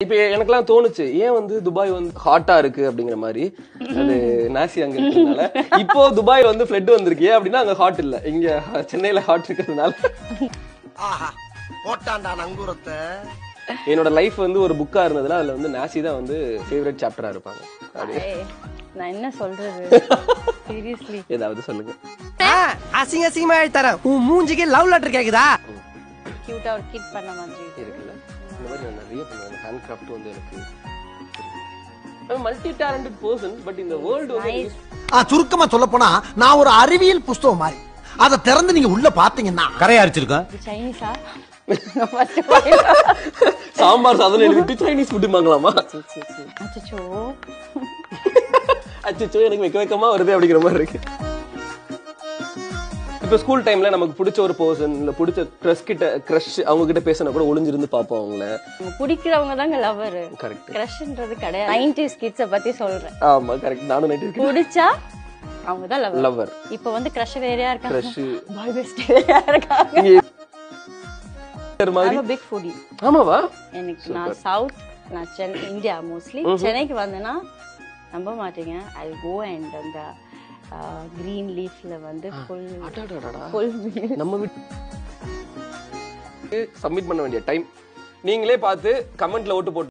இப்ப எனக்குலாம் தோணுச்சு ஏன் வந்து துபாய் வந்து ஹாட்டா இருக்கு அப்படிங்கிற மாதிரி. அது நாசி அங்க இருக்கறதுனால. இப்போ துபாய் வந்து ஃப்ளட் வந்திருக்கு அப்படின்னா அங்க ஹாட் இல்ல. இங்க சென்னையில ஹாட் இருக்கிறதுனால. ஆஹா போட்டாண்டா நங்கூரத்தை. என்னோட லைஃப் வந்து ஒரு புக்கா இருந்ததுல அதுல வந்து நாசி தான் வந்து ஃபேவரட் சாப்டரா இருப்பாங்க. நான் என்ன சொல்றது? சீரியஸ்லி ஏதாவது சொல்லுங்க. அசிங்க அசிங்கமா தரேன். உன் மூஞ்சிக்கு லவ் லெட்டர் கேக்குதா? கியூட்டா ஒரு கிட் பண்ண மாதிரி இருக்குல்ல. இந்த மாதிரி நான் நிறைய பண்ணுவேன். ஹேண்ட் கிராஃப்ட் வந்து எனக்கு மல்டி டேலண்டட் பர்சன். பட் இந்த வேர்ல்ட் வந்து சுருக்கமா சொல்ல போனா நான் ஒரு அறிவியல் புஸ்தகம் மாதிரி. அத திறந்து நீங்க உள்ள பாத்தீங்கன்னா கரையா அரிச்சிருக்கோம். சைனீஸா? சாம்பார் சாதம் எழுதிட்டு சைனீஸ் ஃபுட் வாங்கலாமா? அச்சச்சோ அச்சச்சோ எனக்கு வெக்கமா வருது அப்படிங்கிற மாதிரி இருக்கு. இப்ப ஸ்கூல் டைம்ல நமக்கு பிடிச்ச ஒரு பர்சன் இல்ல பிடிச்ச கிரஷ் அவங்க கிட்ட பேசினா கூட ஒளிஞ்சிருந்து பாப்போம் அவங்கள. பிடிக்கிறவங்க தாங்க லவர். கரெக்ட். கிரஷ்ன்றது கிடையாது. 90s கிட்ஸ பத்தி சொல்றேன். ஆமா கரெக்ட். நானும் 90s கிட்ஸ். பிடிச்சா அவங்க தான் லவர். லவர். இப்போ வந்து கிரஷ் வேறயா இருக்காங்க. கிரஷ் பாய் பெஸ்ட் வேறயா இருக்காங்க. மாதிரி. I'm a big foodie. ஆமாவா? எனக்கு நான் சவுத் நான் இந்தியா மோஸ்ட்லி சென்னைக்கு வந்தேன்னா நம்ப மாட்டீங்க. I'll go and அந்த கிரீன் லீஃப்ல வந்து ஃபுல் நம்ம சப்மிட் பண்ண வேண்டிய டைம் நீங்களே பார்த்து கமெண்ட்ல ஓட்டு போட்டு